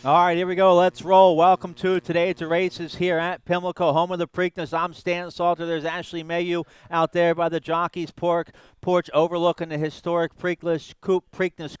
All right, here we go. Let's roll. Welcome to Today to Races here at Pimlico, home of the Preakness. I'm Stan Salter. There's Ashley Mayu out there by the jockey's porch overlooking the historic Preakness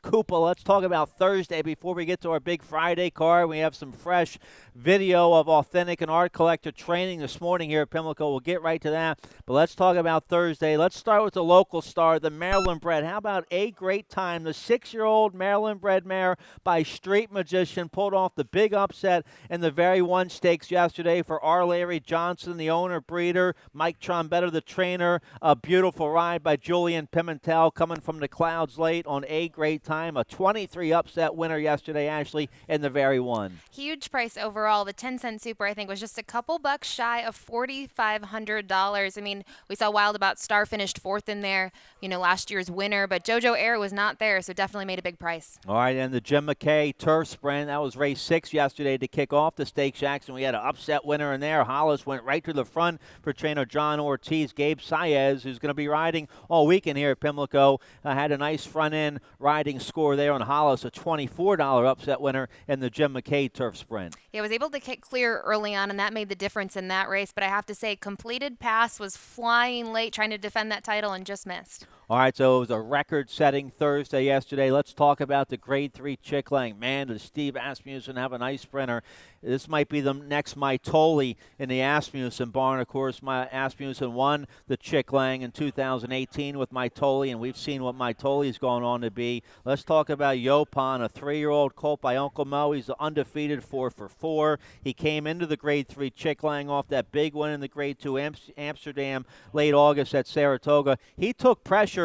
Cupola. Let's talk about Thursday before we get to our big Friday card. We have some fresh video of Authentic and Art Collector training this morning here at Pimlico. We'll get right to that. But let's talk about Thursday. Let's start with the local star, the Maryland bred. How about A Great Time? The 6-year-old Maryland bred mare by Street Magician pulled off the big upset in the Very One Stakes yesterday for R. Larry Johnson, the owner breeder, Mike Trombetta, the trainer. A beautiful ride by Julian Pimentel coming from the clouds late on A Great Time. A 23 upset winner yesterday, Ashley, in the Very One. Huge price overall. The 10-cent super, I think, was just a couple bucks shy of $4,500. I mean, we saw Wild About Star finished fourth in there, last year's winner, but JoJo Air was not there, so definitely made a big price. All right, and the Jim McKay Turf Sprint, that was race 6 yesterday to kick off the Stakes Action. We had an upset winner in there. Hollis went right to the front for trainer John Ortiz. Gabe Saez, who's going to be riding all weekend here at Pimlico, had a nice front-end riding score there on Hollis, a $24 upset winner in the Jim McKay Turf Sprint. Yeah, was able to kick clear early on, and that made the difference in that race, but I have to say, Completed Pass was flying late trying to defend that title and just missed. All right, so it was a record-setting Thursday yesterday. Let's talk about the Grade 3 Chickling. Man, does Steve Asmussen have a nice sprinter. This might be the next Mytoli in the Asmussen barn. Of course, Asmussen won the Chickling in 2018 with Mytoli, and we've seen what Mytoli's going on to be. Let's talk about Yopan, a 3-year-old colt by Uncle Mo. He's undefeated 4-for-4. He came into the Grade 3 Chickling off that big win in the Grade 2 Amsterdam late August at Saratoga. He took pressure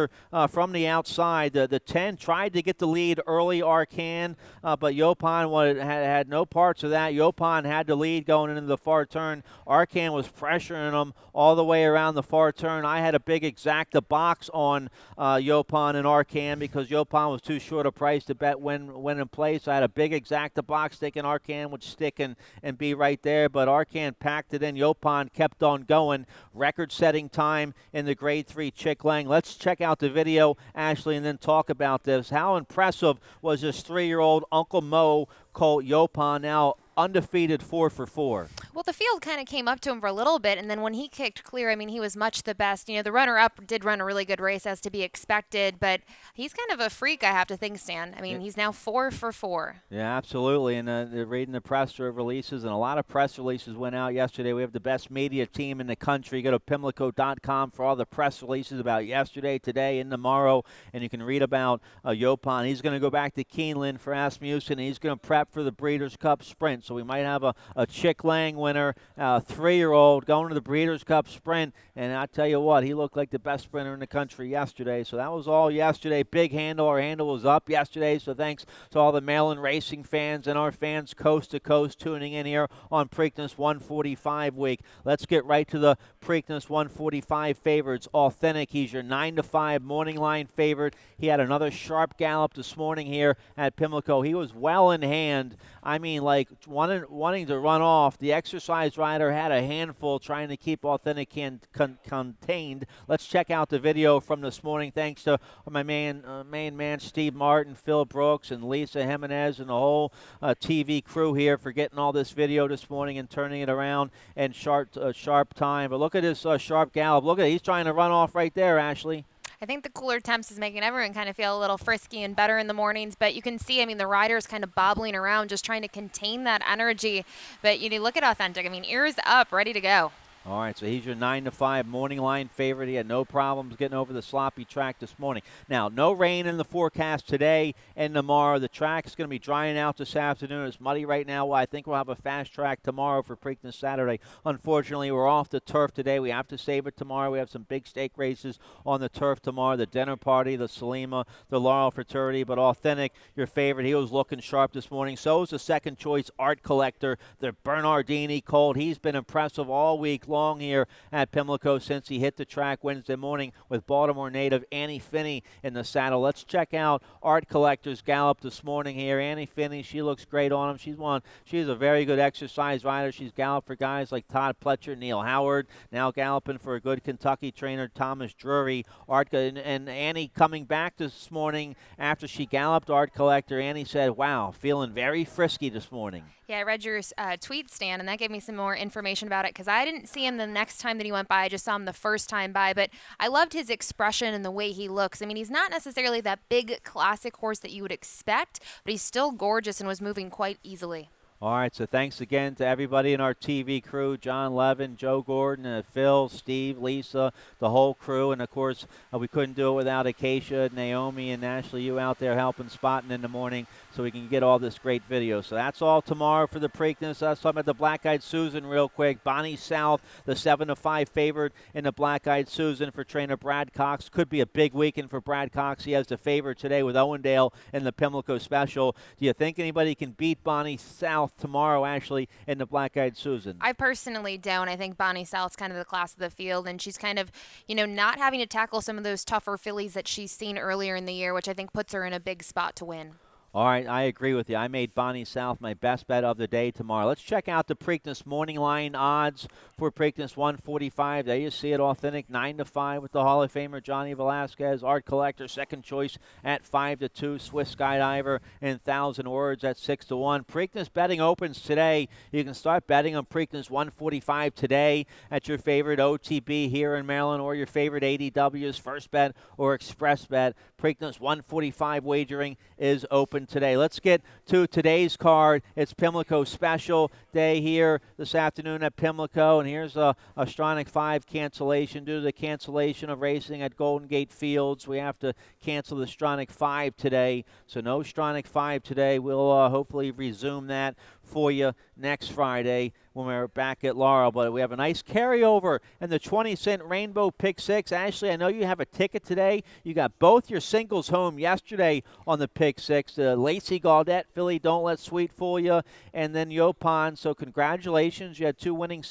from the outside. The 10 tried to get the lead early, Arcan, but Yopan had no parts of that. Yopan had the lead going into the far turn. Arcan was pressuring him all the way around the far turn. I had a big exacta box on Yopan and Arcan because Yopan was too short a price to bet win in place. I had a big exacta box thinking Arcan would stick and be right there, but Arcan packed it in. Yopan kept on going. Record-setting time in the Grade 3 Chickling. Let's check out the video, Ashley, and then talk about this. How impressive was this 3-year-old Uncle Mo colt Yopan, now undefeated 4-for-4? Well, the field kind of came up to him for a little bit, and then when he kicked clear, I mean, he was much the best. The runner-up did run a really good race as to be expected, but he's kind of a freak, I have to think, Stan. I mean, he's now 4-for-4. Yeah, absolutely, and they're reading the press releases, and a lot of press releases went out yesterday. We have the best media team in the country. Go to Pimlico.com for all the press releases about yesterday, today, and tomorrow, and you can read about Yopan. He's going to go back to Keeneland for Asmussen, and he's going to prep for the Breeders' Cup Sprint. So we might have a Chickling winner, a 3-year-old going to the Breeders' Cup Sprint. And I tell you what, he looked like the best sprinter in the country yesterday. So that was all yesterday. Big handle. Our handle was up yesterday. So thanks to all the Maryland racing fans and our fans coast to coast tuning in here on Preakness 145 week. Let's get right to the Preakness 145 favorites. Authentic. He's your 9-5 morning line favorite. He had another sharp gallop this morning here at Pimlico. He was well in hand. I mean, like wanting to run off. The exercise rider had a handful trying to keep Authentic contained. Let's check out the video from this morning. Thanks to my main man Steve Martin, Phil Brooks, and Lisa Jimenez, and the whole TV crew here for getting all this video this morning and turning it around in sharp time. But look at this sharp gallop. Look at it. He's trying to run off right there, Ashley. I think the cooler temps is making everyone kind of feel a little frisky and better in the mornings, but you can see, I mean, the rider's kind of bobbling around, just trying to contain that energy. But look at Authentic. I mean, ears up, ready to go. All right, so he's your 9-5 morning line favorite. He had no problems getting over the sloppy track this morning. Now, no rain in the forecast today and tomorrow. The track is going to be drying out this afternoon. It's muddy right now. I think we'll have a fast track tomorrow for Preakness Saturday. Unfortunately, we're off the turf today. We have to save it tomorrow. We have some big stake races on the turf tomorrow. The dinner party, the Salima, the Laurel Fraternity. But Authentic, your favorite, he was looking sharp this morning. So is the second choice Art Collector, the Bernardini colt. He's been impressive all week long. long here at Pimlico since he hit the track Wednesday morning with Baltimore native Annie Finney in the saddle. Let's check out Art Collector's gallop this morning here. Annie Finney, she looks great on him. She's a very good exercise rider. She's galloped for guys like Todd Pletcher, Neil Howard, now galloping for a good Kentucky trainer, Thomas Drury. And Annie coming back this morning after she galloped Art Collector. Annie said, wow, feeling very frisky this morning. Yeah, I read your tweet, Stan, and that gave me some more information about it because I didn't see him the next time that he went by. I just saw him the first time by, but I loved his expression and the way he looks. I mean, he's not necessarily that big classic horse that you would expect, but he's still gorgeous and was moving quite easily. All right, so thanks again to everybody in our TV crew, John Levin, Joe Gordon, Phil, Steve, Lisa, the whole crew. And, of course, we couldn't do it without Acacia, Naomi, and Ashley, you out there helping spotting in the morning so we can get all this great video. So that's all tomorrow for the Preakness. Let's talk about the Black Eyed Susan real quick. Bonnie South, the 7-5 favorite in the Black Eyed Susan for trainer Brad Cox. Could be a big weekend for Brad Cox. He has the favorite today with Owendale in the Pimlico Special. Do you think anybody can beat Bonnie South tomorrow, Ashley, in the Black Eyed Susan? I personally don't. I think Bonnie South's kind of the class of the field, and she's kind of, not having to tackle some of those tougher fillies that she's seen earlier in the year, which I think puts her in a big spot to win. All right, I agree with you. I made Bonnie South my best bet of the day tomorrow. Let's check out the Preakness morning line odds for Preakness 145. There you see it, authentic 9-5 with the Hall of Famer Johnny Velasquez. Art Collector, second choice at 5-2. Swiss Skydiver and 1,000 Words at 6-1. Preakness betting opens today. You can start betting on Preakness 145 today at your favorite OTB here in Maryland or your favorite ADW's First Bet or Express Bet. Preakness 145 wagering is open today. Let's get to today's card. It's Pimlico Special Day here this afternoon at Pimlico, and here's a Stronach 5 cancellation. Due to the cancellation of racing at Golden Gate Fields, we have to cancel the Stronach 5 today, so no Stronach 5 today. We'll hopefully resume that for you next Friday when we're back at Laurel. But we have a nice carryover in the 20-cent Rainbow Pick 6. Ashley, I know you have a ticket today. You got both your singles home yesterday on the Pick 6. Lacey Gaudette, filly Don't Let Sweet Fool You, and then Yopon. So congratulations. You had two winning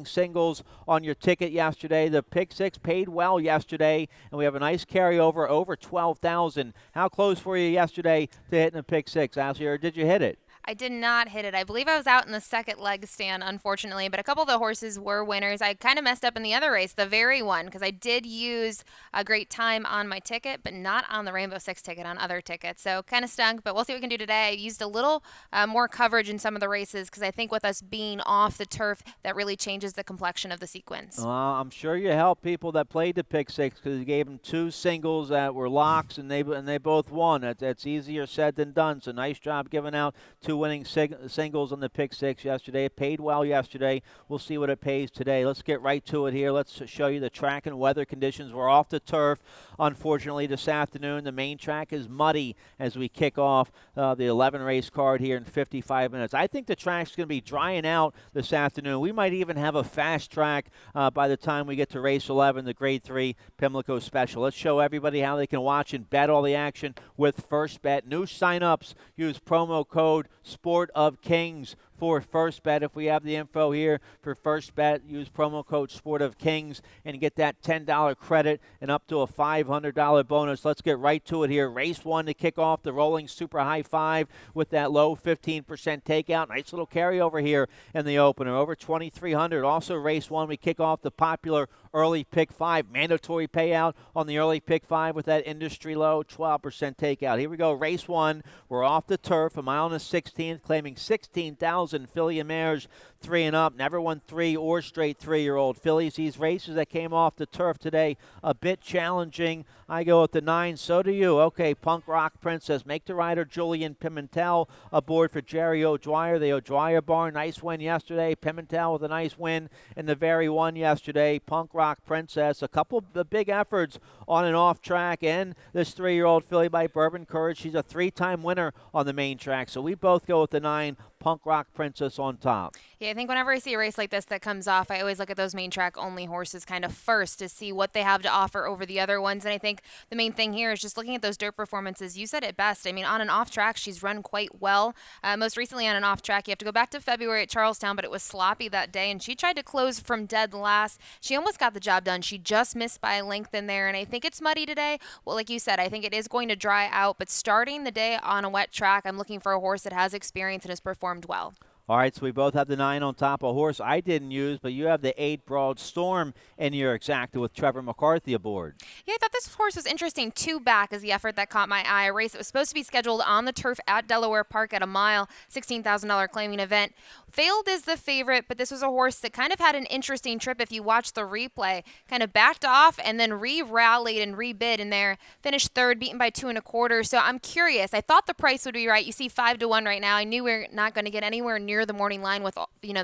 singles on your ticket yesterday. The Pick 6 paid well yesterday, and we have a nice carryover over $12,000. How close were you yesterday to hitting a Pick 6, Ashley, or did you hit it? I did not hit it. I believe I was out in the second leg stand, unfortunately, but a couple of the horses were winners. I kind of messed up in the other race, the very one, because I did use a great time on my ticket, but not on the Rainbow Six ticket, on other tickets. So kind of stunk, but we'll see what we can do today. I used a little more coverage in some of the races because I think with us being off the turf, that really changes the complexion of the sequence. I'm sure you helped people that played the Pick 6 because you gave them two singles that were locks, and they both won. That's easier said than done, so nice job giving out two winning singles on the Pick 6 yesterday. It paid well yesterday. We'll see what it pays today. Let's get right to it here. Let's show you the track and weather conditions. We're off the turf, unfortunately, this afternoon. The main track is muddy as we kick off the 11-race card here in 55 minutes. I think the track's going to be drying out this afternoon. We might even have a fast track by the time we get to race 11, the Grade 3 Pimlico Special. Let's show everybody how they can watch and bet all the action with First Bet. New sign-ups, use promo code Sport of Kings for First Bet. If we have the info here for First Bet, use promo code Sport of Kings and get that $10 credit and up to a $500 bonus. Let's get right to it here. Race 1 to kick off the rolling super high 5 with that low 15% takeout. Nice little carryover here in the opener, over 2,300. Also race 1, we kick off the popular early pick 5. Mandatory payout on the early pick 5 with that industry low 12% takeout. Here we go, race 1. We're off the turf, a mile and a 16th, claiming 16,000 filly and mares 3 and up. Never won 3 or straight 3-year-old fillies. These races that came off the turf today, a bit challenging. I go with the 9, so do you. Okay, Punk Rock Princess. Make the rider Julian Pimentel aboard for Jerry O'Dwyer. The O'Dwyer barn, nice win yesterday. Pimentel with a nice win in the very one yesterday. Punk Rock Princess, a couple of big efforts on and off track, and this 3-year-old filly by Bourbon Courage. She's a 3-time winner on the main track, so we both go with the 9, Punk Rock Princess on top. Yeah, I think whenever I see a race like this that comes off, I always look at those main track only horses kind of first to see what they have to offer over the other ones. And I think the main thing here is just looking at those dirt performances. You said it best. I mean, on and off track, she's run quite well. Most recently on and off track, you have to go back to February at Charlestown, but it was sloppy that day, and she tried to close from dead last. She almost got the job done. She just missed by a length in there, and I think it's muddy today. Well, like you said, I think it is going to dry out, but starting the day on a wet track, I'm looking for a horse that has experience and has performed well. All right, so we both have the 9 on top. A horse I didn't use, but you have the 8 Broad Storm in your exacta with Trevor McCarthy aboard. Yeah, I thought this horse was interesting. 2 back is the effort that caught my eye. A race that was supposed to be scheduled on the turf at Delaware Park at a mile, $16,000 claiming event. Failed as the favorite, but this was a horse that kind of had an interesting trip if you watch the replay. Kind of backed off and then re-rallied and rebid in there. Finished third, beaten by 2 1/4. So I'm curious. I thought the price would be right. You see 5 to 1 right now. I knew we were not going to get anywhere near the morning line with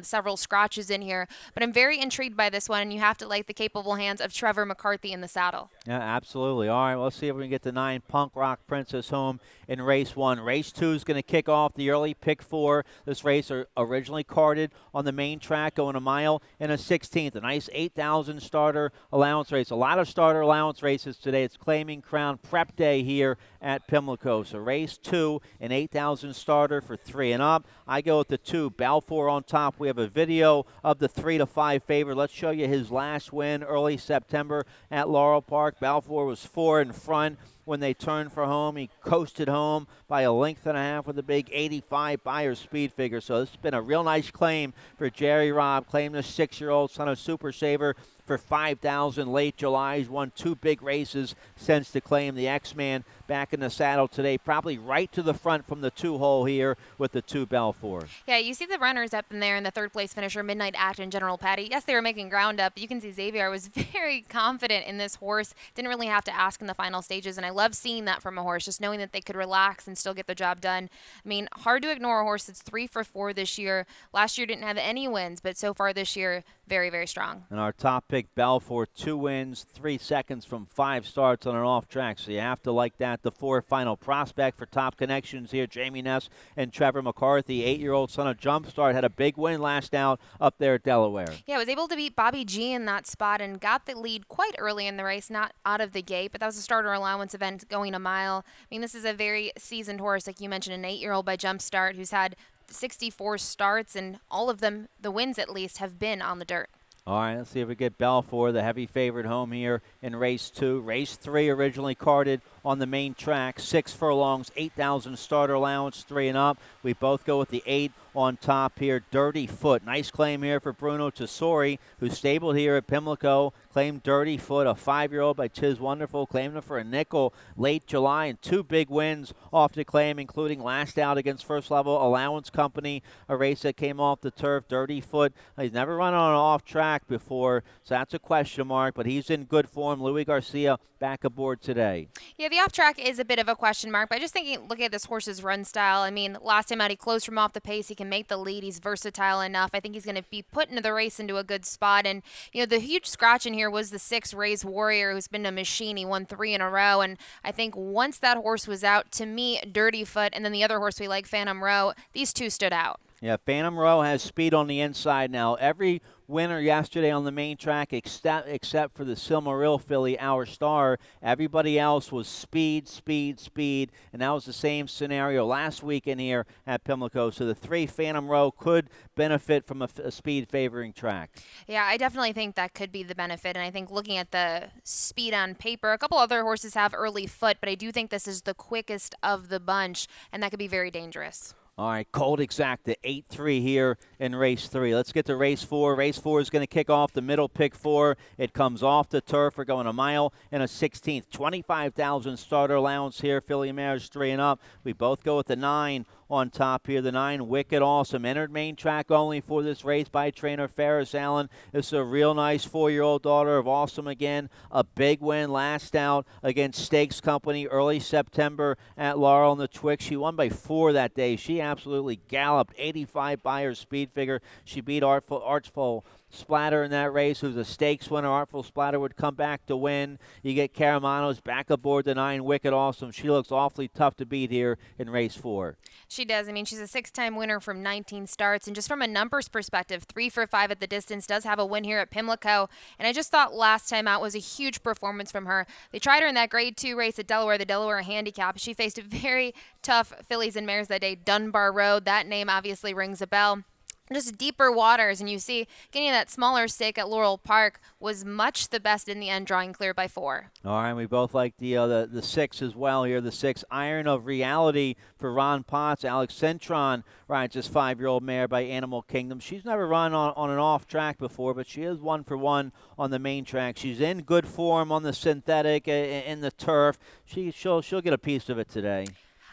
several scratches in here, but I'm very intrigued by this one, and you have to like the capable hands of Trevor McCarthy in the saddle. Yeah, absolutely. All right, let's see if we can get the 9 Punk Rock Princess home in race 1. Race 2 is going to kick off the early pick 4. This race are originally carded on the main track, going a mile and a 16th. A nice 8,000 starter allowance race. A lot of starter allowance races today. It's Claiming Crown Prep Day here at Pimlico. So race 2, an 8,000 starter for 3 and up. I go with the 2, Balfour on top. We have a video of the 3 to 5 favorite. Let's show you his last win early September at Laurel Park. Balfour was 4 in front. When they turned for home, he coasted home by a length and a half with a big 85 Buyer speed figure. So this has been a real nice claim for Jerry Robb. Claimed the 6-year-old son of Super Saver for $5,000 late July. He's won 2 big races since the claim. The X-Man back in the saddle today, probably right to the front from the 2-hole here with the 2 Balfour. Yeah, you see the runners up in there in the 3rd place finisher, Midnight Act and General Patty. Yes, they were making ground up. You can see Xavier was very confident in this horse. Didn't really have to ask in the final stages, and I love seeing that from a horse, just knowing that they could relax and still get the job done. I mean, hard to ignore a horse that's 3 for 4 this year. Last year didn't have any wins, but so far this year, very, very strong. And our top pick, Balfour, 2 wins, 3 seconds from 5 starts on an off track. So you have to like that. The 4 final prospect for top connections here, Jamie Ness and Trevor McCarthy. 8-year-old son of Jumpstart had a big win last out up there at Delaware. Yeah, was able to beat Bobby G in that spot and got the lead quite early in the race, not out of the gate, but that was a starter allowance event going a mile. I mean, this is a very seasoned horse, like you mentioned, an 8-year-old by Jumpstart who's had 64 starts, and all of them, the wins at least, have been on the dirt. All right, let's see if we get Balfour, the heavy favorite, home here in race 2. Race 3 originally carded on the main track. 6 furlongs, 8,000 starter allowance, 3 and up. We both go with the 8 on top here. Dirty Foot. Nice claim here for Bruno Tessori, who's stabled here at Pimlico. Claimed Dirty Foot, a 5-year-old by Chiz Wonderful. Claimed him for a nickel late July, and 2 big wins off the claim, including last out against First Level Allowance Company, a race that came off the turf. Dirty Foot, he's never run on an off track before, so that's a question mark, but he's in good form. Louis Garcia back aboard today. Yeah, the off track is a bit of a question mark, but I just think, look at this horse's run style. I mean, last time out he closed from off the pace. He can make the lead. He's versatile enough. I think he's going to be put into the race into a good spot. And, the huge scratch in here was the 6 Ray's Warrior, who's been a machine. He won 3 in a row. And I think once that horse was out, to me, Dirty Foot, and then the other horse we like, Phantom Row, these 2 stood out. Yeah, Phantom Row has speed on the inside now. Every winner yesterday on the main track, except for the Silmaril filly, Our Star, everybody else was speed, speed, speed, and that was the same scenario last weekend here at Pimlico. So the 3 Phantom Row could benefit from a speed favoring track. Yeah, I definitely think that could be the benefit, and I think looking at the speed on paper, a couple other horses have early foot, but I do think this is the quickest of the bunch, and that could be very dangerous. All right, Cold Exacta, 8-3 here in race 3. Let's get to race 4. Race 4 is going to kick off the middle pick 4. It comes off the turf. We're going a mile and a 16th. 25,000 starter allowance here. Filly mares 3 and up. We both go with the 9 on top here. The 9, Wicked Awesome. Entered main track only for this race by trainer Ferris Allen. This is a real nice 4-year-old daughter of Awesome again. A big win last out against Stakes Company early September at Laurel and the Twix. She won by 4 that day. She absolutely galloped. 85 Buyer speed figure. She beat Artful Splatter in that race, who's a stakes winner. Artful Splatter would come back to win. You get Caramanos back aboard the 9 Wicked Awesome. She looks awfully tough to beat here in race 4. She does. I mean, she's a 6-time winner from 19 starts. And just from a numbers perspective, 3 for 5 at the distance, does have a win here at Pimlico. And I just thought last time out was a huge performance from her. They tried her in that grade 2 race at Delaware, the Delaware Handicap. She faced very tough fillies and mares that day. Dunbar Road, that name obviously rings a bell. Just deeper waters, and you see getting that smaller stake at Laurel Park was much the best in the end, drawing clear by 4. All right, we both like the 6 as well here. The 6 Iron of Reality for Ron Potts. Alex Centron rides this 5-year-old mare by Animal Kingdom. She's never run on an off track before, but she is 1 for 1 on the main track. She's in good form on the synthetic, in the turf. She'll get a piece of it today.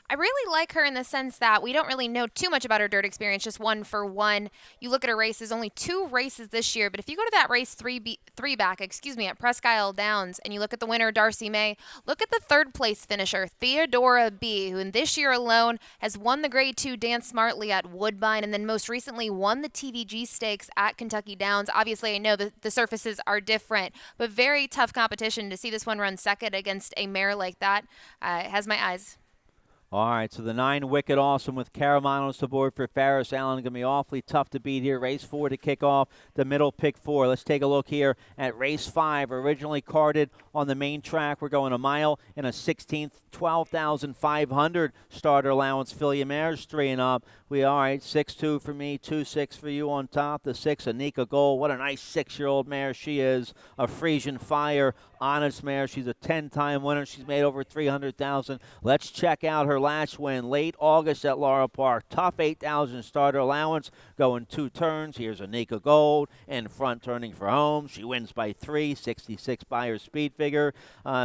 I really like her in the sense that we don't really know too much about her dirt experience, just 1 for 1. You look at her races, only 2 races this year, but if you go to that race 3 back, at Presque Isle Downs, and you look at the winner, Darcy May, look at the 3rd place finisher, Theodora B., who in this year alone has won the Grade 2 Dance Smartly at Woodbine, and then most recently won the TVG Stakes at Kentucky Downs. Obviously, I know the surfaces are different, but very tough competition. To see this one run second against a mare like that has my eyes. All right, so the 9 Wicked Awesome with Caramanos aboard for Ferris Allen. Going to be awfully tough to beat here. Race 4 to kick off the middle pick 4. Let's take a look here at race 5. Originally carded on the main track. We're going a mile in a 16th, 12,500 starter allowance. Filly mares 3 and up. All right, 6-2 for me, 2-6 for you on top. The 6, Anika Gold. What a nice 6-year-old mare she is. A Frisian Fire, honest mare. She's a 10-time winner. She's made over $300,000. Let's check out her last win, late August at Laurel Park. Tough 8,000 starter allowance, going 2 turns. Here's Anika Gold in front, turning for home. She wins by 3, 66 by her speed figure.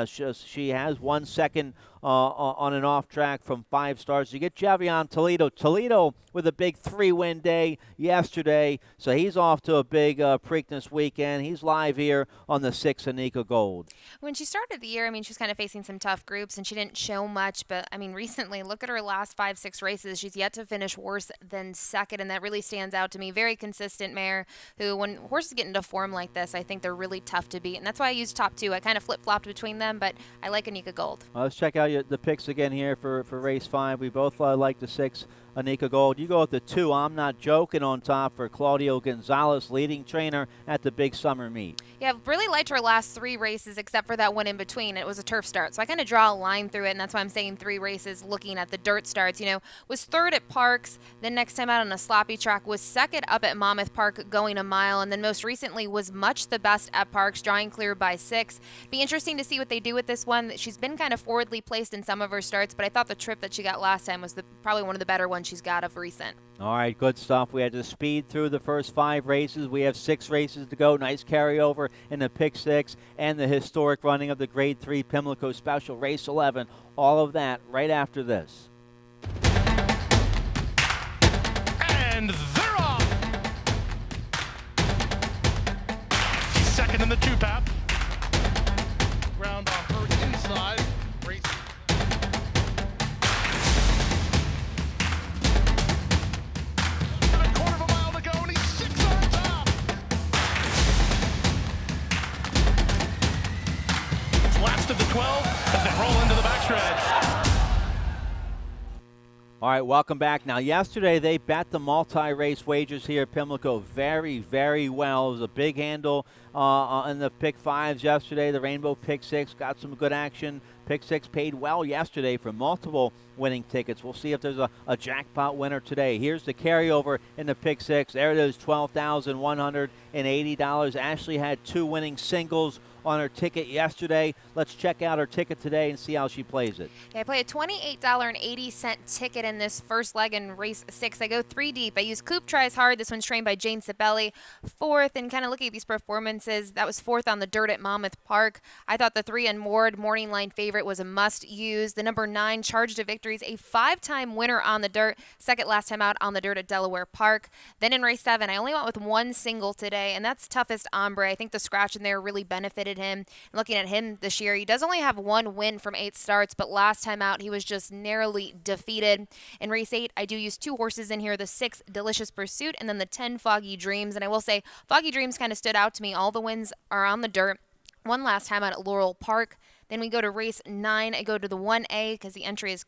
She has 1 second on an off track from 5 starts. You get Javion Toledo with a big 3-win day yesterday, so he's off to a big Preakness weekend. He's live here on the 6 Anika Gold. When she started the year, I mean, she was kind of facing some tough groups, and she didn't show much, but, I mean, recently, look at her last 5-6 races. She's yet to finish worse than second, and that really stands out to me. Very consistent mare who, when horses get into form like this, I think they're really tough to beat, and that's why I use top 2. I kind of flip-flopped between them, but I like Anika Gold. Let's check out the picks again here for race 5. We both like the 6 Anika Gold. You go with the 2, I'm Not Joking, on top for Claudio Gonzalez, leading trainer at the big summer meet. Yeah, I've really liked her last 3 races, except for that one in between. It was a turf start, so I kind of draw a line through it, and that's why I'm saying 3 races looking at the dirt starts. Was 3rd at Parks, then next time out on a sloppy track was 2nd up at Monmouth Park going a mile, and then most recently was much the best at Parks, drawing clear by 6. Be interesting to see what they do with this one. She's been kind of forwardly placed in some of her starts, but I thought the trip that she got last time was probably one of the better ones she's got of recent. All right, good stuff. We had to speed through the first 5 races. We have 6 races to go. Nice carryover in the pick 6 and the historic running of the Grade 3 Pimlico Special, race 11. All of that right after this. And they're off. She's second in the 2-path. Ground on her inside. Race. Of the 12 as they roll into the backstretch. All right, welcome back. Now, yesterday they bet the multi-race wagers here at Pimlico very, very well. It was a big handle in the pick 5s yesterday. The Rainbow pick 6 got some good action. Pick 6 paid well yesterday for multiple winning tickets. We'll see if there's a jackpot winner today. Here's the carryover in the pick 6. There it is, $12,180. Ashley had 2 winning singles on her ticket yesterday. Let's check out her ticket today and see how she plays it. Yeah, I play a $28.80 ticket in this first leg in race 6. I go 3 deep. I use Coop Tries Hard. This one's trained by Jane Sabelli. 4th, and kind of looking at these performances, that was 4th on the dirt at Monmouth Park. I thought the 3 Unmoored Morning Line favorite was a must-use. The number 9 Charge to Victory victories, a 5-time winner on the dirt, second last time out on the dirt at Delaware Park. Then in race 7, I only went with one single today, and that's Toughest Ombre. I think the scratch in there really benefited him. Looking at him this year, he does only have one win from 8 starts, but last time out he was just narrowly defeated. In race 8, I do use 2 horses in here, the 6 Delicious Pursuit and then the 10 Foggy Dreams. And I will say Foggy Dreams kind of stood out to me. All the wins are on the dirt. One last time out at Laurel Park. Then we go to race 9. I go to the 1A because the entry is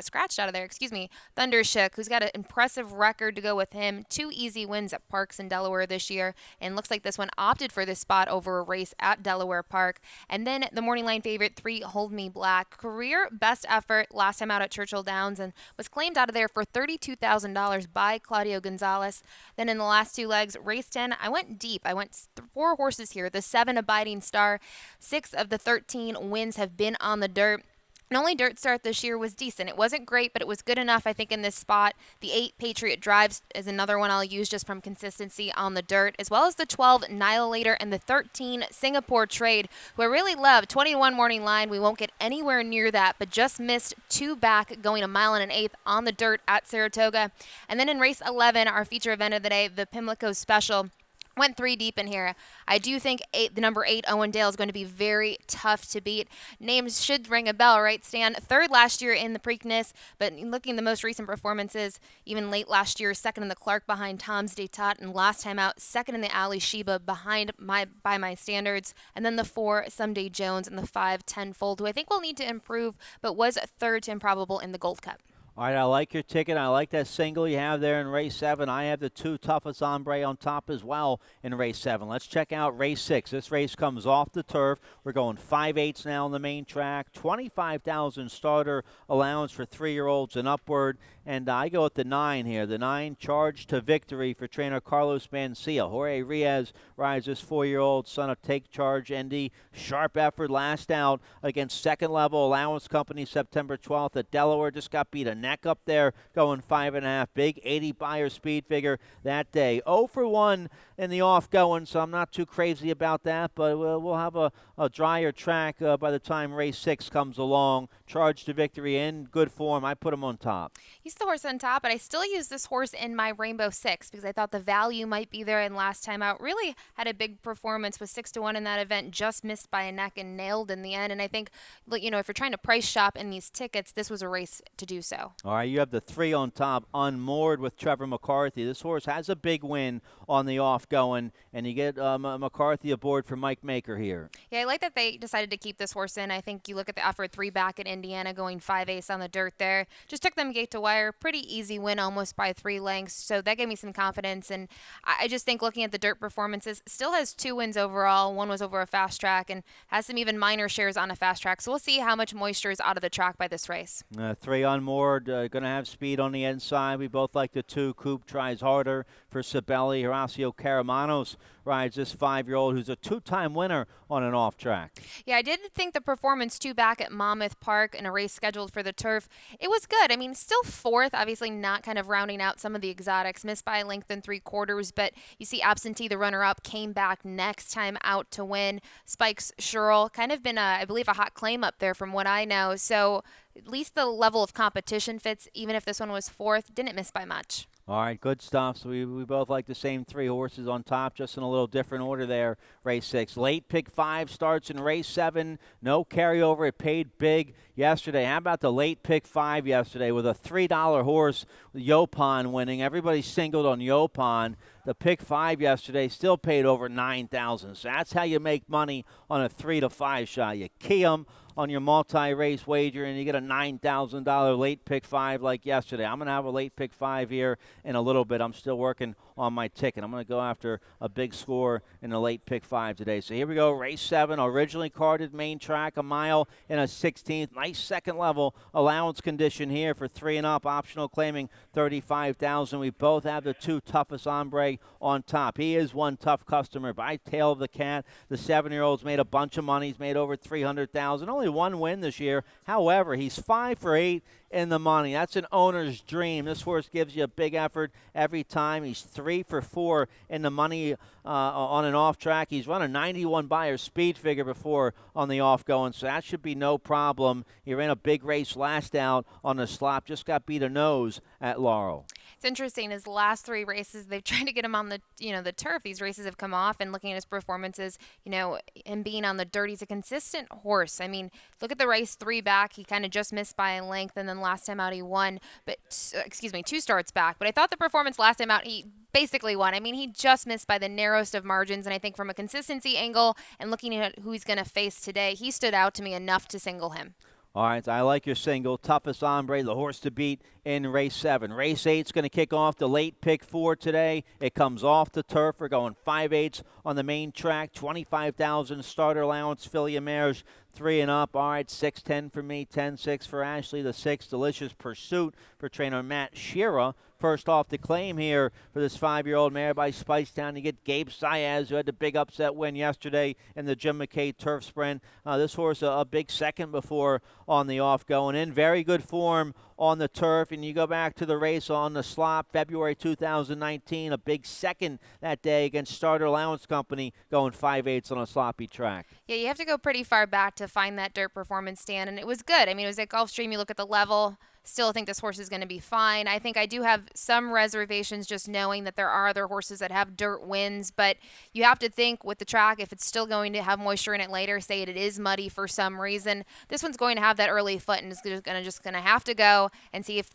scratched out of there. Thundershook, who's got an impressive record to go with him. 2 easy wins at Parks in Delaware this year. And looks like this one opted for this spot over a race at Delaware Park. And then the morning line favorite, 3 Hold Me Black. Career best effort last time out at Churchill Downs and was claimed out of there for $32,000 by Claudio Gonzalez. Then in the last 2 legs, race 10, I went deep. I went 4 horses here. The 7 Abiding Star. 6 of the 13 wins have been on the dirt. And only dirt start this year was decent. It wasn't great, but it was good enough, I think, in this spot. The 8 Patriot Drives is another one I'll use just from consistency on the dirt, as well as the 12 Nihilator and the 13 Singapore Trade, who I really love. 21 morning line. We won't get anywhere near that, but just missed 2 back, going a mile and an eighth on the dirt at Saratoga. And then in race 11, our feature event of the day, the Pimlico Special. Went 3 deep in here. I do think the number 8, Owen Dale, is going to be very tough to beat. Names should ring a bell, right, Stan? 3rd last year in the Preakness, but looking at the most recent performances, even late last year, 2nd in the Clark behind Tom's D'Etat, and last time out, 2nd in the Ali Sheba by my standards, and then the 4, Someday Jones, and the 5, Tenfold, who I think will need to improve, but was 3rd to improbable in the Gold Cup. All right, I like your ticket. I like that single you have there in race 7. I have the 2 Toughest Ombre on top as well in race 7. Let's check out race 6. This race comes off the turf. We're going 5/8 now on the main track. 25,000 starter allowance for 3-year-olds and upward. And I go with the 9 here. The 9, Charge to Victory for trainer Carlos Mancia. Jorge Riaz rides this 4-year-old son of Take Charge ND. Sharp effort last out against second level allowance company September 12th at Delaware. Just got beat a neck up there, going 5.5. Big 80 buyer speed figure that day. 0 for 1 in the off going, so I'm not too crazy about that, but we'll have a drier track by the time race 6 comes along. Charge to Victory in good form. I put him on top. He's the horse on top, but I still use this horse in my Rainbow 6 because I thought the value might be there, and last time out really had a big performance with 6-1 in that event, just missed by a neck and nailed in the end. And I think, if you're trying to price shop in these tickets, this was a race to do so. All right, you have the 3 on top, Unmoored with Trevor McCarthy. This horse has a big win on the off going, and you get McCarthy aboard for Mike Maker here. Yeah, I like that they decided to keep this horse in. I think you look at the effort, 3 back at Indiana, going 5/8 on the dirt there. Just took them gate to wire. Pretty easy win, almost by 3 lengths. So that gave me some confidence. And I just think looking at the dirt performances, still has 2 wins overall. 1 was over a fast track and has some even minor shares on a fast track. So we'll see how much moisture is out of the track by this race. 3 Unmoored, going to have speed on the inside. We both like the 2. Coop tries harder for Sibeli. Horacio Caramanos rides this 5-year-old who's a 2-time winner on an off track. Yeah, I did think the performance 2 back at Monmouth Park in a race scheduled for the turf, it was good. I mean, still 4th, obviously not kind of rounding out some of the exotics, missed by a length and 3/4, but you see Absentee, the runner-up, came back next time out to win. Spikes Sherrill, kind of been, I believe, a hot claim up there from what I know, so at least the level of competition fits, even if this one was 4th, didn't miss by much. All right, good stuff. So we both like the same 3 horses on top, just in a little different order there. Race 6. Late pick 5 starts in race 7. No carryover. It paid big yesterday. How about the late pick 5 yesterday with a $3 horse, Yopon winning? Everybody singled on Yopon. The pick 5 yesterday still paid over $9,000. So that's how you make money on a 3 to 5 shot. You key them on your multi-race wager, and you get a $9,000 late pick 5 like yesterday. I'm going to have a late pick 5 here in a little bit. I'm still working on my ticket. I'm going to go after a big score in the late pick 5 today. So here we go, race 7, originally carded main track, a mile and a 16th. Nice second level allowance condition here for 3 and up, optional claiming $35,000. We both have the 2 Toughest Ombre on top. He is one tough customer by Tail of the Cat. The 7-year-old's made a bunch of money. He's made over $300,000. Only only one win this year. However, he's 5 for 8 in the money. That's an owner's dream. This horse gives you a big effort every time. He's 3 for 4 in the money on an off track. He's run a 91 Beyer speed figure before on the off going, so that should be no problem. He ran a big race last out on the slop. Just got beat a nose at Laurel. It's interesting. His last 3 races, they've tried to get him on the the turf. These races have come off, and looking at his performances, him being on the dirt, he's a consistent horse. I mean, look at the race 3 back. He kind of just missed by a length, and then last time out he won. But 2 starts back. But I thought the performance last time out, he basically won. I mean, he just missed by the narrowest of margins, and I think from a consistency angle and looking at who he's going to face today, he stood out to me enough to single him. All right, I like your single. Toughest Hombre, the horse to beat in race 7. Race 8 is going to kick off the late pick 4 today. It comes off the turf. We're going 5/8 on the main track. 25,000 starter allowance. Filly mares 3 and up. All right, 6-10 for me, 10-6 for Ashley. The 6, Delicious Pursuit for trainer Matt Shearer. First off the claim here for this 5-year-old mare by Spicetown. You get Gabe Saez, who had the big upset win yesterday in the Jim McKay Turf Sprint. This horse a big second before on the off going in. Very good form on the turf. And you go back to the race on the slop, February 2019, a big second that day against Starter Allowance Company, going 5/8 on a sloppy track. Yeah, you have to go pretty far back to find that dirt performance, Stan, and it was good. I mean, it was at Gulfstream. You look at the level. Still think this horse is going to be fine. I think I do have some reservations just knowing that there are other horses that have dirt wins, but you have to think with the track, if it's still going to have moisture in it later, say it is muddy for some reason, this one's going to have that early foot and is just going to have to go and see if,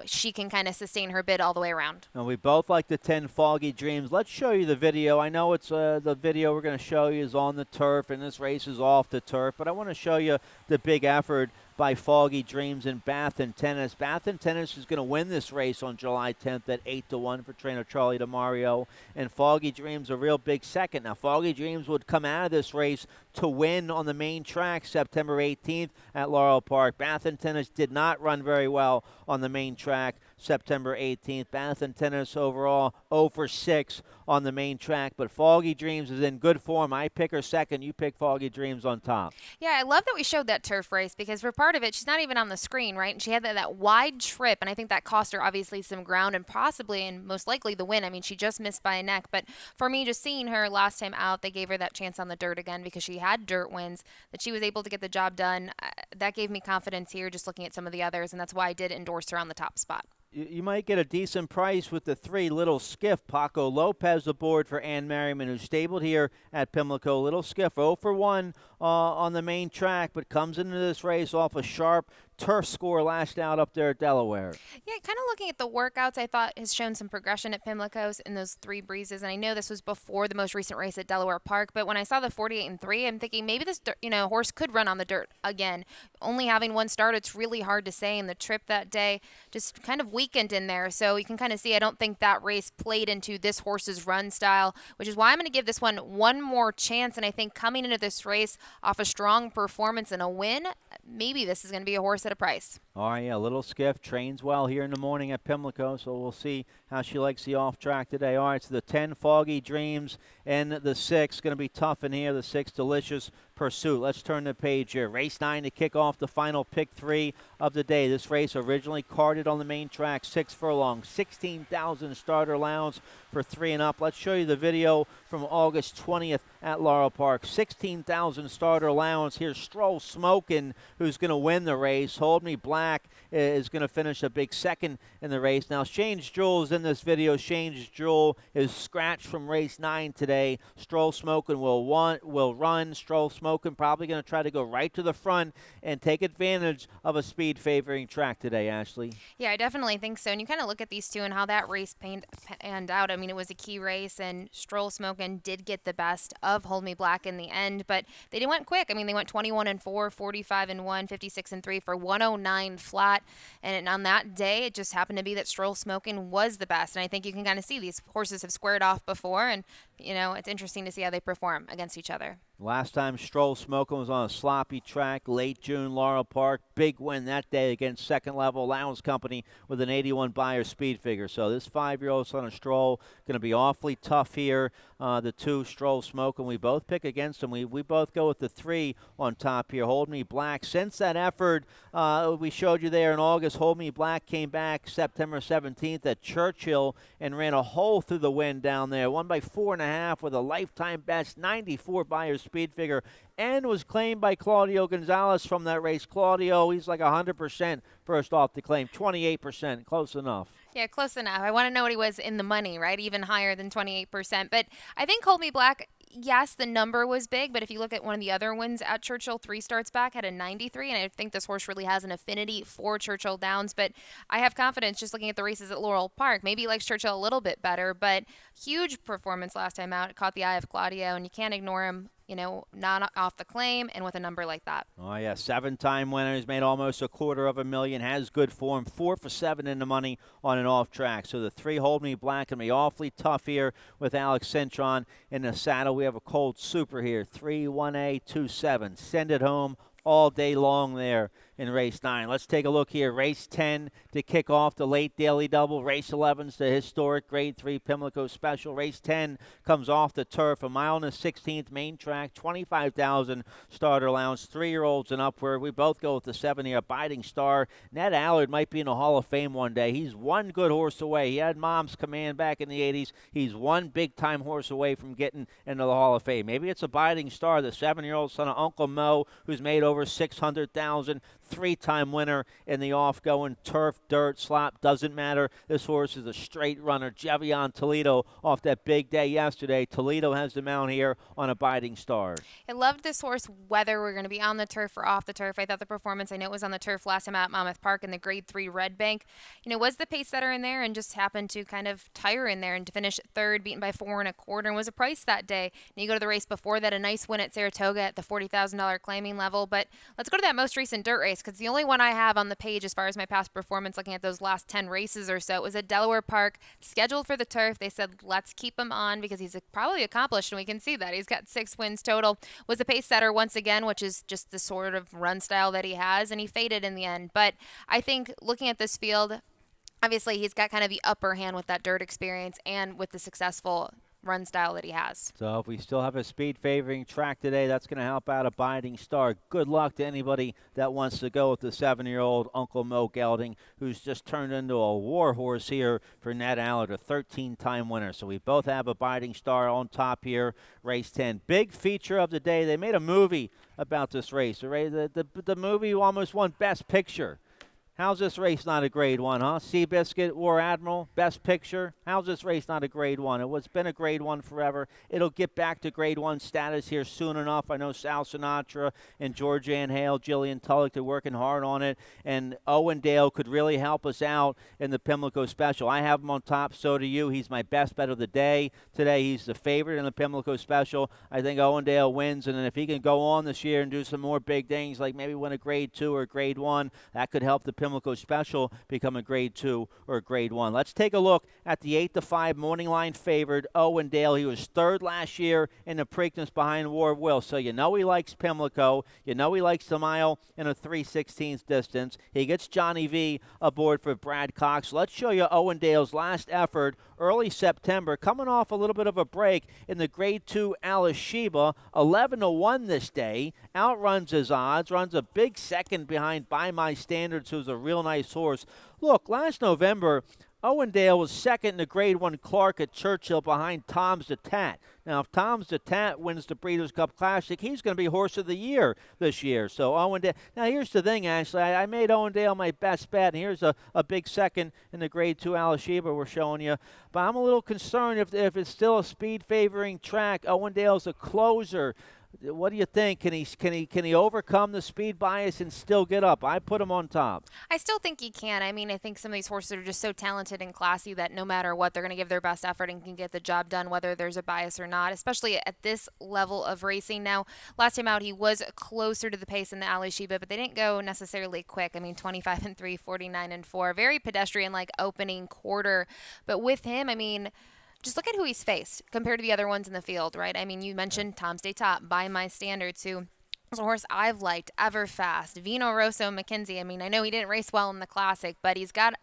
she can kind of sustain her bid all the way around. Now, we both like the 10 Foggy Dreams. Let's show you the video. I know it's the video we're going to show you is on the turf, and this race is off the turf, but I want to show you the big effort by Foggy Dreams in Bath and Tennis. Bath and Tennis is going to win this race on July 10th at 8-1 for trainer Charlie DeMario. And Foggy Dreams a real big second. Now, Foggy Dreams would come out of this race to win on the main track September 18th at Laurel Park. Bath and Tennis did not run very well on the main track September 18th. Bath and Tennis overall 0 for 6 on the main track, but Foggy Dreams is in good form. I pick her second. You pick Foggy Dreams on top. Yeah, I love that we showed that turf race because for part of it, she's not even on the screen, right? And she had that wide trip, and I think that cost her obviously some ground and possibly and most likely the win. I mean, she just missed by a neck, but for me, just seeing her last time out, they gave her that chance on the dirt again because she had dirt wins, that she was able to get the job done. That gave me confidence here just looking at some of the others, and that's why I did endorse her on the top spot. You might get a decent price with the 3 Little Skiff. Paco Lopez aboard for Ann Merriman, who's stabled here at Pimlico. Little Skiff 0 for 1 on the main track, but comes into this race off a sharp turf score last out up there at Delaware. Yeah, kind of looking at the workouts, I thought has shown some progression at Pimlico's in those 3 breezes. And I know this was before the most recent race at Delaware Park, but when I saw the 48-3, I'm thinking maybe this horse could run on the dirt again. Only having 1 start, it's really hard to say. And the trip that day just kind of weakened in there, so you can kind of see I don't think that race played into this horse's run style, which is why I'm going to give this one more chance. And I think coming into this race off a strong performance and a win, maybe this is going to be a horse at a price. All right, yeah, Little Skiff trains well here in the morning at Pimlico, so we'll see how she likes the off track today. All right, so the 10 Foggy Dreams and the 6 going to be tough in here. The 6 Delicious Pursuit. Let's turn the page here. Race 9 to kick off the final pick 3 of the day. This race originally carded on the main track, 6 furlongs, 16,000 starter allowance for 3 and up. Let's show you the video from August 20th at Laurel Park. 16,000 starter allowance. Here's Stroll Smokin', who's going to win the race. Hold Me Black is going to finish a big second in the race. Now, Shane's Jewel is in this video. Shane's Jewel is scratched from race 9 today. Stroll Smokin' will run. Stroll Smokin' probably going to try to go right to the front and take advantage of a speed favoring track today, Ashley. Yeah, I definitely think so. And you kind of look at these two and how that race panned out. I mean, it was a key race, and Stroll Smokin' did get the best of Hold Me Black in the end, but they went quick. I mean, they went 21-4, 45-1, 56-3 for 109 flat. And on that day, it just happened to be that Stroll Smokin' was the best. And I think you can kind of see these horses have squared off before, and it's interesting to see how they perform against each other. Last time Stroll Smoking was on a sloppy track, late June, Laurel Park. Big win that day against second-level Allowance Company with an 81 Buyer speed figure. So this 5-year-old son of Stroll going to be awfully tough here. The 2, Stroll Smoking, we both pick against him. We both go with the 3 on top here. Hold Me Black. Since that effort we showed you there in August, Hold Me Black came back September 17th at Churchill and ran a hole through the wind down there. Won by 4.5 with a lifetime best 94 Buyer speed figure, and was claimed by Claudio Gonzalez from that race. Claudio, he's like 100% first off the claim, 28%, close enough. Yeah, close enough. I want to know what he was in the money, right? Even higher than 28%. But I think Hold Me Black, yes, the number was big, but if you look at one of the other wins at Churchill, 3 starts back, had a 93, and I think this horse really has an affinity for Churchill Downs. But I have confidence just looking at the races at Laurel Park. Maybe he likes Churchill a little bit better, but huge performance last time out. It caught the eye of Claudio, and you can't ignore him, not off the claim and with a number like that. Oh, yeah, 7-time winner. He's made almost $250,000, has good form, 4 for 7 in the money on an off track. So the 3, Hold Me Black, can be awfully tough here with Alex Cintron in the saddle. We have a cold super here, 3-1A-2-7. Send it home all day long there in race 9. Let's take a look here. Race 10 to kick off the late daily double. Race 11's the historic Grade 3 Pimlico Special. Race 10 comes off the turf, a mile and a 16th main track, 25,000 starter allowance, 3-year-olds and upward. We both go with the 7-year Abiding Star. Ned Allard might be in the Hall of Fame one day. He's one good horse away. He had Mom's Command back in the 80s. He's one big-time horse away from getting into the Hall of Fame. Maybe it's Abiding Star, the 7-year-old son of Uncle Mo, who's made over $600,000. 3-time winner in the off-going turf, dirt, slop, doesn't matter. This horse is a straight runner. Jevion Toledo off that big day yesterday. Toledo has the mount here on Abiding Star. I loved this horse whether we're going to be on the turf or off the turf. I thought the performance, I know it was on the turf last time out at Monmouth Park in the Grade 3 Red Bank, was the pace setter in there and just happened to kind of tire in there and to finish 3rd, beaten by 4 1/4, and was a price that day. And you go to the race before that, a nice win at Saratoga at the $40,000 claiming level. But let's go to that most recent dirt race, because the only one I have on the page as far as my past performance looking at those last 10 races or so, it was at Delaware Park, scheduled for the turf. They said, let's keep him on because he's probably accomplished, and we can see that. He's got 6 wins total. Was a pace setter once again, which is just the sort of run style that he has, and he faded in the end. But I think looking at this field, obviously he's got kind of the upper hand with that dirt experience and with the successful run style that he has. So if we still have a speed favoring track today, that's going to help out Abiding Star. Good luck to anybody that wants to go with the 7-year-old Uncle Mo Gelding, who's just turned into a war horse here for Ned Allard, a 13-time winner. So we both have Abiding Star on top here, race 10. Big feature of the day. They made a movie about this race. The movie almost won Best Picture. How's this race not a Grade 1, huh? Seabiscuit, War Admiral, Best Picture. How's this race not a Grade 1? It's been a Grade 1 forever. It'll get back to Grade 1 status here soon enough. I know Sal Sinatra and George Ann Hale, Jillian Tulloch, they're working hard on it. And Owen Dale could really help us out in the Pimlico Special. I have him on top, so do you. He's my best bet of the day. Today he's the favorite in the Pimlico Special. I think Owen Dale wins, and then if he can go on this year and do some more big things, like maybe win a Grade 2 or Grade 1, that could help the Pimlico Special become a Grade 2 or Grade 1. Let's take a look at the 8-5 morning line favored Owen Dale. He was 3rd last year in the Preakness behind War of Will, so you know he likes Pimlico. You know he likes the mile in a 3/16 distance. He gets Johnny V aboard for Brad Cox. Let's show you Owen Dale's last effort early September, coming off a little bit of a break in the Grade 2 Alashiba, 11-1 this day. Outruns his odds, runs a big second behind By My Standards, who's a real nice horse. Look, last November, Owen Dale was second in the Grade 1 Clark at Churchill behind Tom's the Tat. Now, if Tom's the Tat wins the Breeders' Cup Classic, he's going to be Horse of the Year this year. So Owen Dale. Now, here's the thing, Ashley. I made Owen Dale my best bet, and here's a big second in the Grade 2 Alashiba we're showing you. But I'm a little concerned if it's still a speed-favoring track. Owen Dale's a closer. What do you think? Can he overcome the speed bias and still get up? I put him on top. I still think he can. I mean, I think some of these horses are just so talented and classy that no matter what, they're going to give their best effort and can get the job done, whether there's a bias or not, especially at this level of racing. Now, last time out, he was closer to the pace in the Alashiba, but they didn't go necessarily quick. I mean, 25-3, 49-4, very pedestrian-like opening quarter. But with him, I mean, just look at who he's faced compared to the other ones in the field, right? I mean, you mentioned Tom Stay Top, by my standards, who is a horse I've liked, Everfast, Vino Rosso McKenzie. I mean, I know he didn't race well in the Classic, but he's got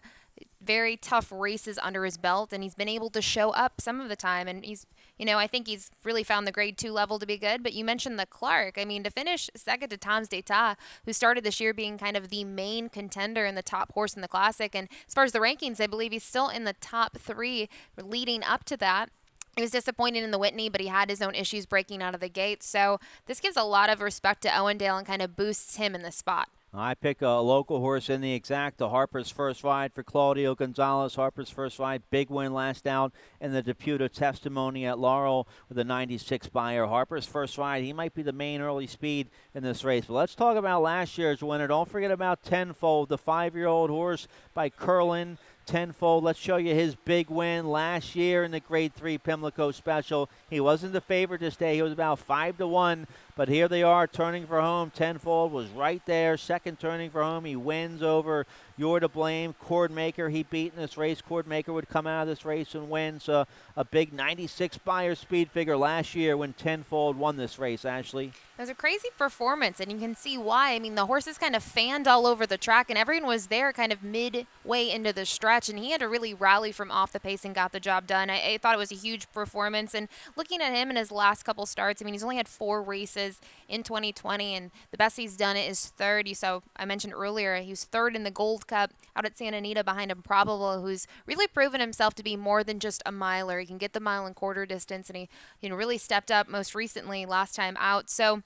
very tough races under his belt, and he's been able to show up some of the time. And he's, I think he's really found the grade 2 level to be good. But you mentioned the Clark. I mean, to finish second to Tom's d'Etat, who started this year being kind of the main contender and the top horse in the Classic. And as far as the rankings, I believe he's still in the top 3 leading up to that. He was disappointed in the Whitney, but he had his own issues breaking out of the gate. So this gives a lot of respect to Owendale and kind of boosts him in the spot. I pick a local horse in the Exacta. Harper's First Ride for Claudio Gonzalez. Harper's First Ride, big win last out in the Deputa Testimony at Laurel with a 96 buyer. Harper's First Ride, he might be the main early speed in this race. But let's talk about last year's winner. Don't forget about Tenfold, the 5-year-old horse by Curlin. Tenfold, let's show you his big win last year in the Grade 3 Pimlico Special. He wasn't the favorite this day. He was about 5-1, but here they are turning for home. Tenfold was right there, second turning for home. He wins over You're to Blame, Cordmaker. He beat in this race. Cordmaker would come out of this race and win. So a big 96 buyer speed figure last year when Tenfold won this race, Ashley. It was a crazy performance, and you can see why. I mean, the horses kind of fanned all over the track, and everyone was there kind of midway into the stretch, and he had to really rally from off the pace and got the job done. I thought it was a huge performance, and looking at him in his last couple starts, I mean, he's only had 4 races in 2020, and the best he's done it is third. You saw, I mentioned earlier, he was third in the Gold Cup out at Santa Anita behind Improbable, who's really proven himself to be more than just a miler. He can get the mile and quarter distance, and he really stepped up most recently last time out. So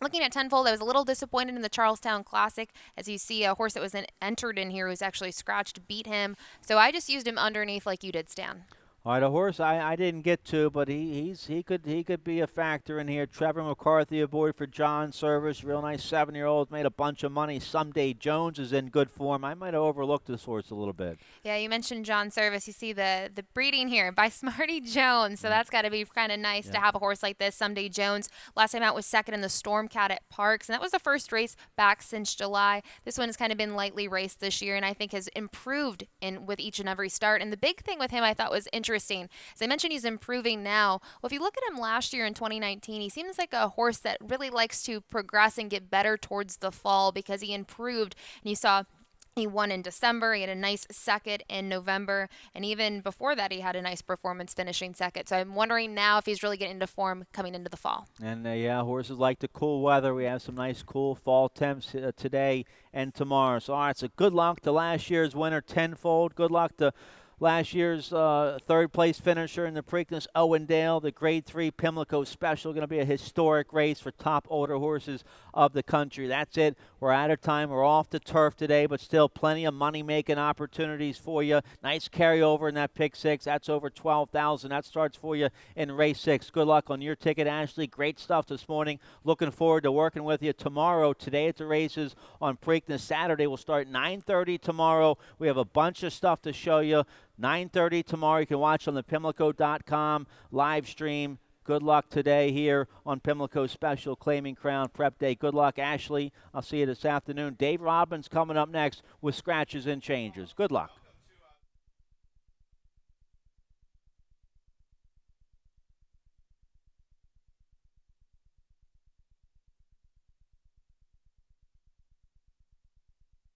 looking at Tenfold, I was a little disappointed in the Charlestown Classic. As you see, a horse that was entered in here was actually scratched, beat him. So I just used him underneath like you did, Stan. All right, a horse I didn't get to, but he could be a factor in here. Trevor McCarthy aboard for John Service, real nice 7-year-old, made a bunch of money. Someday Jones is in good form. I might have overlooked this horse a little bit. Yeah, you mentioned John Service. You see the breeding here by Smarty Jones, so that's got to be kind of nice to have a horse like this. Someday Jones, last time out was second in the Stormcat at Parks, and that was the first race back since July. This one has kind of been lightly raced this year, and I think has improved with each and every start. And the big thing with him I thought was interesting. As I mentioned, he's improving now. Well, if you look at him last year in 2019, he seems like a horse that really likes to progress and get better towards the fall because he improved. And you saw he won in December. He had a nice second in November. And even before that, he had a nice performance finishing second. So I'm wondering now if he's really getting into form coming into the fall. And, horses like the cool weather. We have some nice cool fall temps today and tomorrow. So, all right, so good luck to last year's winner, Tenfold. Good luck to last year's third-place finisher in the Preakness, Owendale. The Grade 3 Pimlico Special, going to be a historic race for top older horses of the country. That's it. We're out of time. We're off the turf today, but still plenty of money-making opportunities for you. Nice carryover in that pick 6. That's over $12,000. That starts for you in race 6. Good luck on your ticket, Ashley. Great stuff this morning. Looking forward to working with you tomorrow. Today at the races on Preakness. Saturday will start 9:30 tomorrow. We have a bunch of stuff to show you. 9:30 tomorrow. You can watch on the Pimlico.com live stream. Good luck today here on Pimlico Special Claiming Crown Prep Day. Good luck, Ashley. I'll see you this afternoon. Dave Robbins coming up next with Scratches and Changes. Good luck.